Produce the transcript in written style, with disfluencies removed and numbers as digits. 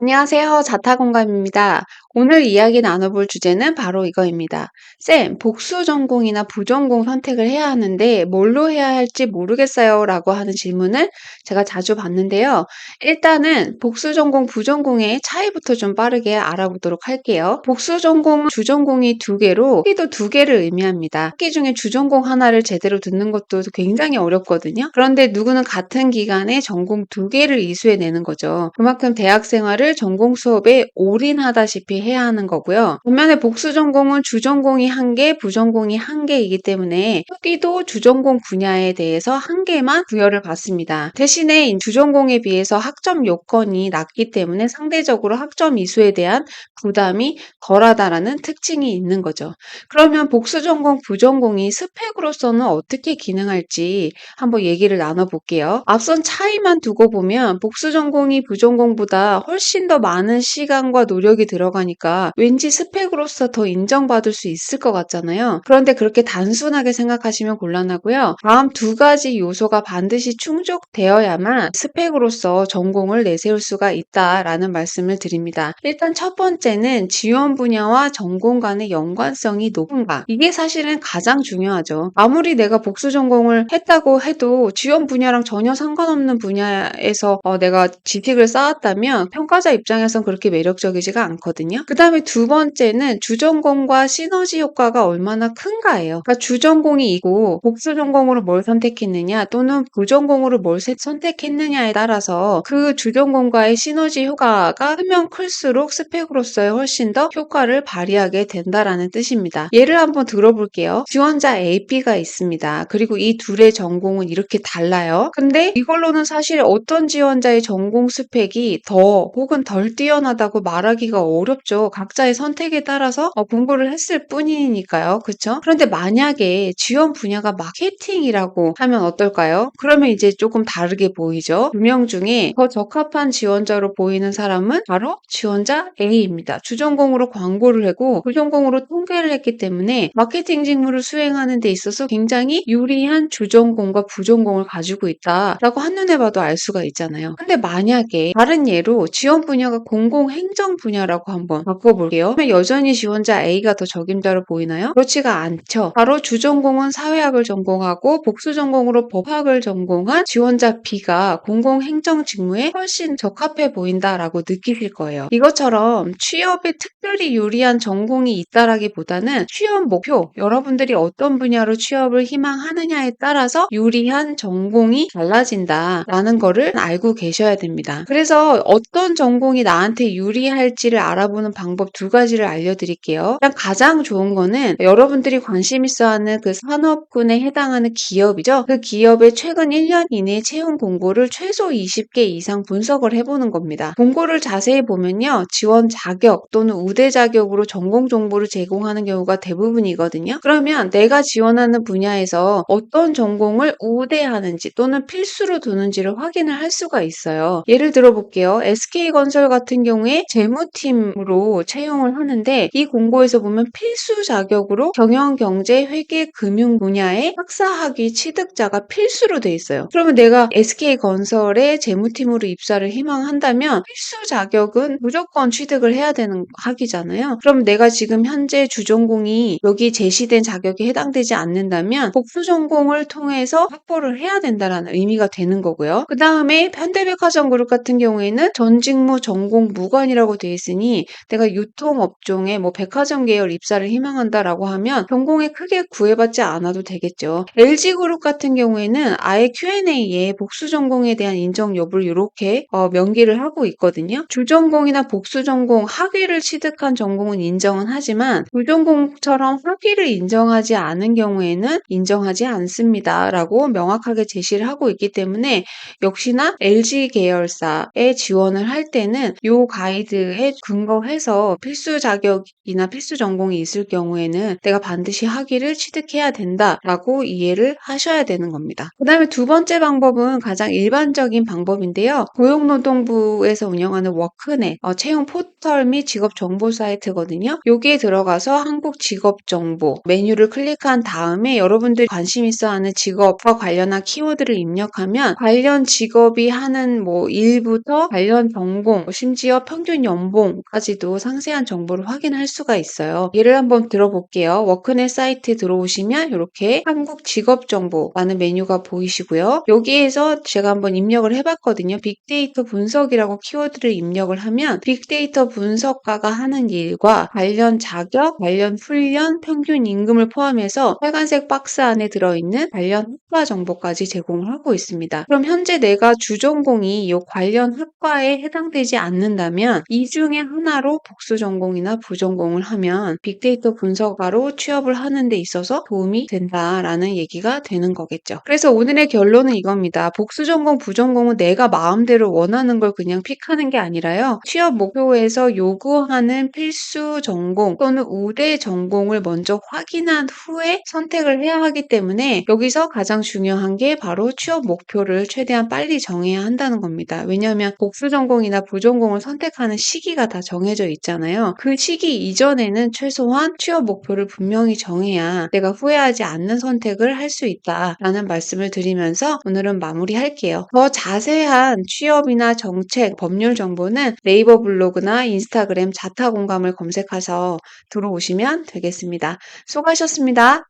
안녕하세요. 자타공감입니다. 오늘 이야기 나눠볼 주제는 바로 이거입니다. 쌤, 복수 전공이나 부전공 선택을 해야 하는데 뭘로 해야 할지 모르겠어요. 라고 하는 질문을 제가 자주 받는데요. 일단은 복수 전공, 부전공의 차이부터 좀 빠르게 알아보도록 할게요. 복수 전공은 주전공이 두 개로 학기도 두 개를 의미합니다. 학기 중에 주전공 하나를 제대로 듣는 것도 굉장히 어렵거든요. 그런데 누구는 같은 기간에 전공 두 개를 이수해내는 거죠. 그만큼 대학 생활을 전공 수업에 올인하다시피 해야 하는 거고요. 반면에 복수 전공은 주전공이 한 개, 부전공이 한 개이기 때문에 학기도 주전공 분야에 대해서 한 개만 부여를 받습니다. 대신에 이 주전공에 비해서 학점 요건이 낮기 때문에 상대적으로 학점 이수에 대한 부담이 덜하다라는 특징이 있는 거죠. 그러면 복수 전공, 부전공이 스펙으로서는 어떻게 기능할지 한번 얘기를 나눠볼게요. 앞선 차이만 두고 보면 복수 전공이 부전공보다 훨씬 더 많은 시간과 노력이 들어가니까 왠지 스펙으로서 더 인정받을 수 있을 것 같잖아요. 그런데 그렇게 단순하게 생각하시면 곤란하고요. 다음 두 가지 요소가 반드시 충족되어야만 스펙으로서 전공을 내세울 수가 있다라는 말씀을 드립니다. 일단 첫 번째는 지원 분야와 전공 간의 연관성이 높은가. 이게 사실은 가장 중요하죠. 아무리 내가 복수 전공을 했다고 해도 지원 분야랑 전혀 상관없는 분야에서 내가 지식을 쌓았다면 평가자 입장에선 그렇게 매력적이지가 않거든요. 그 다음에 두 번째는 주전공과 시너지 효과가 얼마나 큰가예요. 그러니까 주전공이 이고 복수 전공으로 뭘 선택했느냐 또는 부전공으로 뭘 선택했느냐에 따라서 그 주전공과의 시너지 효과가 크면 클수록 스펙으로서의 훨씬 더 효과를 발휘하게 된다라는 뜻입니다. 예를 한번 들어볼게요. 지원자 A, B가 있습니다. 그리고 이 둘의 전공은 이렇게 달라요. 근데 이걸로는 사실 어떤 지원자의 전공 스펙이 더 혹은 덜 뛰어나다고 말하기가 어렵죠. 각자의 선택에 따라서 공부를 했을 뿐이니까요. 그렇죠? 그런데 만약에 지원 분야가 마케팅이라고 하면 어떨까요? 그러면 이제 조금 다르게 보이죠. 두 명 중에 더 적합한 지원자로 보이는 사람은 바로 지원자 A입니다. 주전공으로 광고를 하고 부전공으로 통계를 했기 때문에 마케팅 직무를 수행하는 데 있어서 굉장히 유리한 주전공과 부전공을 가지고 있다라고 한눈에 봐도 알 수가 있잖아요. 근데 만약에 다른 예로 지원 분야가 공공행정 분야라고 한번 바꿔볼게요. 그러면 여전히 지원자 A가 더 적임자로 보이나요? 그렇지가 않죠. 바로 주전공은 사회학을 전공하고 복수 전공으로 법학을 전공한 지원자 B가 공공행정 직무에 훨씬 적합해 보인다라고 느끼실 거예요. 이것처럼 취업에 특별히 유리한 전공이 있다라기보다는 취업 목표, 여러분들이 어떤 분야로 취업을 희망하느냐에 따라서 유리한 전공이 달라진다라는 거를 알고 계셔야 됩니다. 그래서 어떤 전공이 나한테 유리할지를 알아보는 방법 두 가지를 알려드릴게요. 일단 가장 좋은 거는 여러분들이 관심 있어 하는 그 산업군에 해당하는 기업이죠. 그 기업의 최근 1년 이내 채용 공고를 최소 20개 이상 분석을 해보는 겁니다. 공고를 자세히 보면요. 지원 자격 또는 우대 자격으로 전공 정보를 제공하는 경우가 대부분이거든요. 그러면 내가 지원하는 분야에서 어떤 전공을 우대하는지 또는 필수로 두는지를 확인을 할 수가 있어요. 예를 들어 볼게요. SK건설 같은 경우에 재무팀으로 채용을 하는데 이 공고에서 보면 필수 자격으로 경영, 경제, 회계, 금융 분야의 학사학위 취득자가 필수로 돼 있어요. 그러면 내가 SK건설의 재무팀으로 입사를 희망한다면 필수 자격은 무조건 취득을 해야 되는 학위잖아요. 그럼 내가 지금 현재 주전공이 여기 제시된 자격에 해당되지 않는다면 복수 전공을 통해서 확보를 해야 된다는 의미가 되는 거고요. 그 다음에 현대백화점 그룹 같은 경우에는 전직무 전공 무관이라고 되어 있으니 내가 유통업종에 백화점 계열 입사를 희망한다라고 하면 전공에 크게 구애받지 않아도 되겠죠. LG그룹 같은 경우에는 아예 Q&A에 복수 전공에 대한 인정 여부를 이렇게 명기를 하고 있거든요. 주전공이나 복수 전공 학위를 취득한 전공은 인정은 하지만 부전공처럼 학위를 인정하지 않은 경우에는 인정하지 않습니다. 라고 명확하게 제시를 하고 있기 때문에 역시나 LG 계열사에 지원을 할 때는 이 가이드에 근거해서 필수 자격이나 필수 전공이 있을 경우에는 내가 반드시 학위를 취득해야 된다라고 이해를 하셔야 되는 겁니다. 그 다음에 두 번째 방법은 가장 일반적인 방법인데요. 고용노동부에서 운영하는 워크넷 채용 포털 및 직업 정보 사이트거든요. 여기에 들어가서 한국 직업 정보 메뉴를 클릭한 다음에 여러분들이 관심 있어 하는 직업과 관련한 키워드를 입력하면 관련 직업이 하는 일부터 관련 전공, 심지어 평균 연봉까지도 상세한 정보를 확인할 수가 있어요. 예를 한번 들어볼게요. 워크넷 사이트에 들어오시면 이렇게 한국 직업 정보라는 메뉴가 보이시고요. 여기에서 제가 한번 입력을 해봤거든요. 빅데이터 분석이라고 키워드를 입력을 하면 빅데이터 분석가가 하는 일과 관련 자격, 관련 훈련, 평균 임금을 포함해서 빨간색 박스 안에 들어있는 관련 학과 정보까지 제공을 하고 있습니다. 그럼 현재 내가 주전공이 이 관련 학과에 해당되지 않는다면 이 중에 하나로 복수 전공이나 부전공을 하면 빅데이터 분석가로 취업을 하는 데 있어서 도움이 된다라는 얘기가 되는 거겠죠. 그래서 오늘의 결론은 이겁니다. 복수 전공, 부전공은 내가 마음대로 원하는 걸 그냥 픽하는 게 아니라요. 취업 목표에서 요구하는 필수 전공 또는 우대 전공을 먼저 확인한 후에 선택을 해야 하기 때문에 여기서 가장 중요한 게 바로 취업 목표를 최대한 빨리 정해야 한다는 겁니다. 왜냐하면 복수 전공이나 부전공을 선택하는 시기가 다 정해져 있잖아요. 그 시기 이전에는 최소한 취업 목표를 분명히 정해야 내가 후회하지 않는 선택을 할 수 있다라는 말씀을 드리면서 오늘은 마무리할게요. 더 자세한 취업이나 정책, 법률 정보는 네이버 블로그나 인스타그램 자타공감을 검색해서 들어오시면 되겠습니다. 수고하셨습니다.